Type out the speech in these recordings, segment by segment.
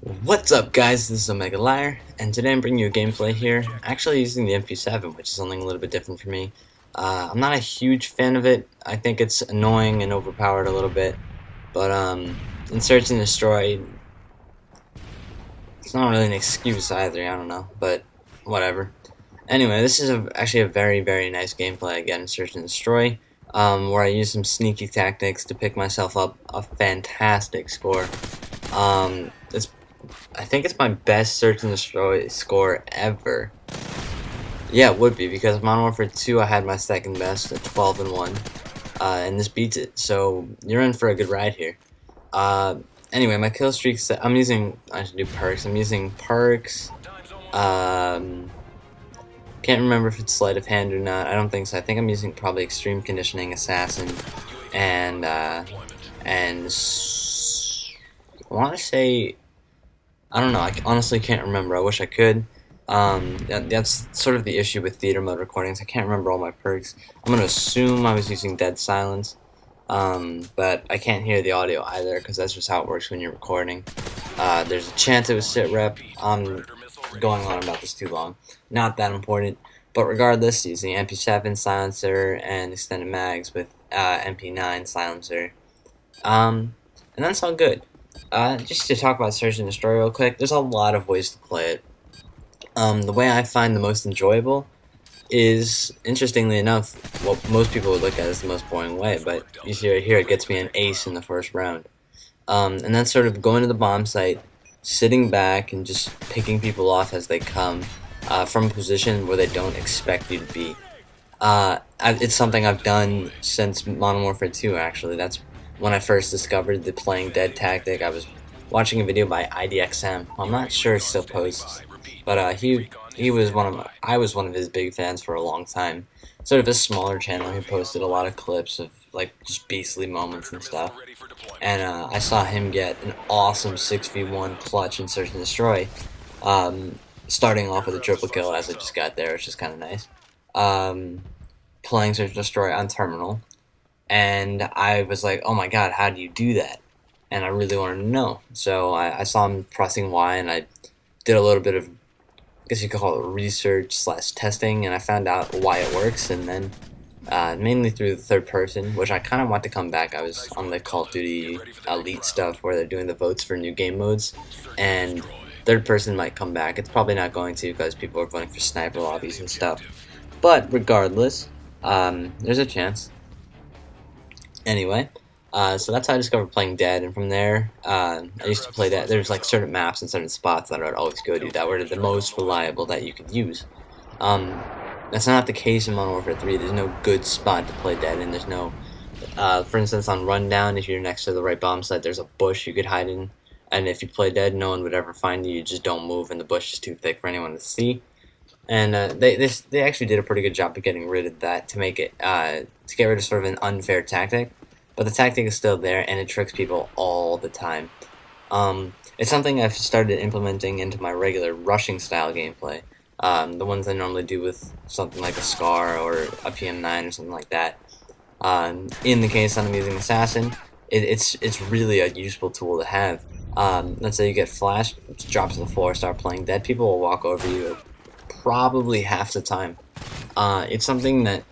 What's up, guys? This is OmegaLiar, and today I'm bringing you a gameplay here, actually using the Mp7, which is something a little bit different for me. I'm not a huge fan of it. I think it's annoying and overpowered a little bit, but in Search and Destroy, it's not really an excuse either, I don't know, but whatever. Anyway, this is actually a very, very nice gameplay again in Search and Destroy, where I use some sneaky tactics to pick myself up a fantastic score. I think it's my best Search and Destroy score ever. Yeah, it would be, because Modern Warfare 2 I had my second best at 12-1, and this beats it, so you're in for a good ride here. Anyway, my kill streaks, I should do perks, I'm using perks, can't remember if it's sleight of hand or not, I don't think so. I think I'm using probably Extreme Conditioning, Assassin, and I want to say, I don't know, I honestly can't remember, I wish I could. That's sort of the issue with theater mode recordings, I can't remember all my perks. I'm going to assume I was using Dead Silence, but I can't hear the audio either, because that's just how it works when you're recording. There's a chance it was sit rep. I'm going on about this too long, not that important, but regardless, using Mp7 silencer and extended mags with Mp9 silencer, and that's all good. Just to talk about Search and Destroy real quick, there's a lot of ways to play it. The way I find the most enjoyable is, interestingly enough, what most people would look at as the most boring way, but you see right here, it gets me an ace in the first round. And that's sort of going to the bomb site, sitting back, and just picking people off as they come from a position where they don't expect you to be. It's something I've done since Modern Warfare 2, actually. That's when I first discovered the playing dead tactic. I was watching a video by IDXM. I'm not sure it still posts, but I was one of his big fans for a long time. Sort of a smaller channel. He posted a lot of clips of like just beastly moments and stuff. And I saw him get an awesome 6v1 clutch in Search and Destroy, starting off with a triple kill as I just got there, which is kind of nice. Playing Search and Destroy on Terminal. And I was like, oh my god, how do you do that? And I really wanted to know. So I saw him pressing Y, and I did a little bit of, I guess you could call it research / testing, and I found out why it works, and then mainly through the third person, which I kind of want to come back. I was on the Call of Duty Elite stuff where they're doing the votes for new game modes, and third person might come back. It's probably not going to, because people are voting for sniper lobbies and stuff. But regardless, there's a chance. Anyway, so that's how I discovered playing dead, and from there, I used to play that. There's like certain maps and certain spots that I would always go to that were the most reliable that you could use. That's not the case in Modern Warfare 3. There's no good spot to play dead in. There's no, for instance, on Rundown, if you're next to the right bomb site, there's a bush you could hide in, and if you play dead, no one would ever find you. You just don't move, and the bush is too thick for anyone to see. And they actually did a pretty good job of getting rid of that to make it to get rid of sort of an unfair tactic. But the tactic is still there, and it tricks people all the time. It's something I've started implementing into my regular rushing style gameplay. The ones I normally do with something like a Scar or a PM9 or something like that. In the case that I'm using Assassin, it's really a useful tool to have. Let's say you get flashed, drop to the floor, start playing dead, people will walk over you probably half the time. It's something that,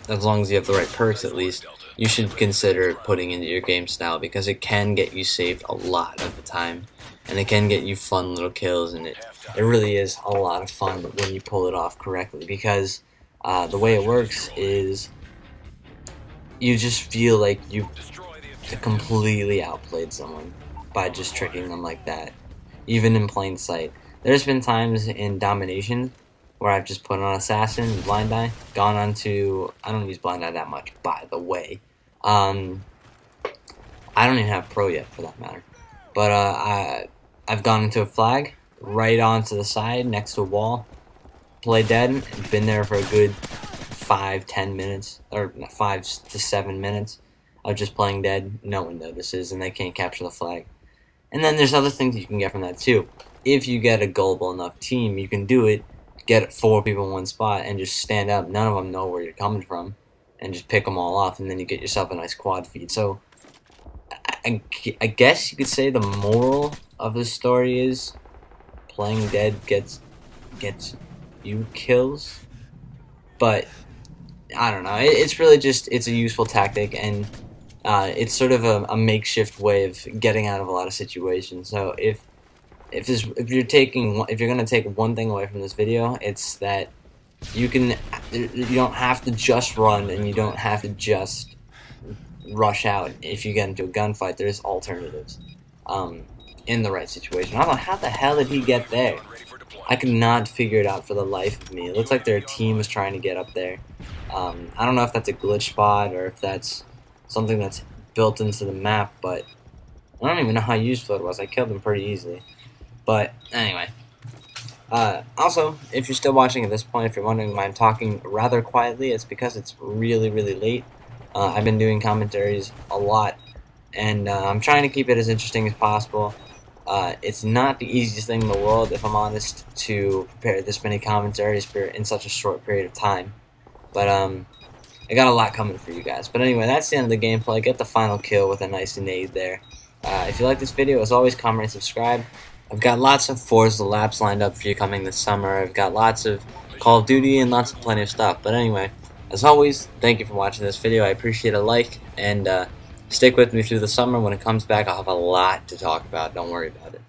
as long as you have the right perks at least, you should consider putting into your game style, because it can get you saved a lot of the time, and it can get you fun little kills, and it really is a lot of fun when you pull it off correctly, because the way it works is you just feel like you completely outplayed someone by just tricking them like that, even in plain sight. There's been times in Domination where I've just put on Assassin, Blind Eye, gone on to, I don't use Blind Eye that much, by the way. I don't even have Pro yet, for that matter. But I've gone into a flag, right onto the side, next to a wall, play dead, and been there for a good 5-10 minutes, or 5 to 7 minutes of just playing dead. No one notices, and they can't capture the flag. And then there's other things you can get from that too. If you get a gullible enough team, you can do it, get 4 people in one spot, and just stand up. None of them know where you're coming from, and just pick them all off, and then you get yourself a nice quad feed. So I guess you could say the moral of the story is playing dead gets you kills, but I don't know. It's really just it's a useful tactic, and it's sort of a makeshift way of getting out of a lot of situations. So if you're gonna take one thing away from this video, it's that you don't have to just run, and you don't have to just rush out if you get into a gunfight. There's alternatives in the right situation. I don't know how the hell did he get there. I could not figure it out for the life of me. It looks like their team was trying to get up there. I don't know if that's a glitch spot or if that's something that's built into the map, but I don't even know how useful it was. I killed him pretty easily. But anyway. Also, if you're still watching at this point, if you're wondering why I'm talking rather quietly, it's because it's really, really late. I've been doing commentaries a lot, and I'm trying to keep it as interesting as possible. It's not the easiest thing in the world, if I'm honest, to prepare this many commentaries in such a short period of time. But I got a lot coming for you guys. But anyway, that's the end of the gameplay. Get the final kill with a nice nade there. If you like this video, as always, comment and subscribe. I've got lots of Forza laps lined up for you coming this summer. I've got lots of Call of Duty and plenty of stuff. But anyway, as always, thank you for watching this video. I appreciate a like, and stick with me through the summer. When it comes back, I'll have a lot to talk about. Don't worry about it.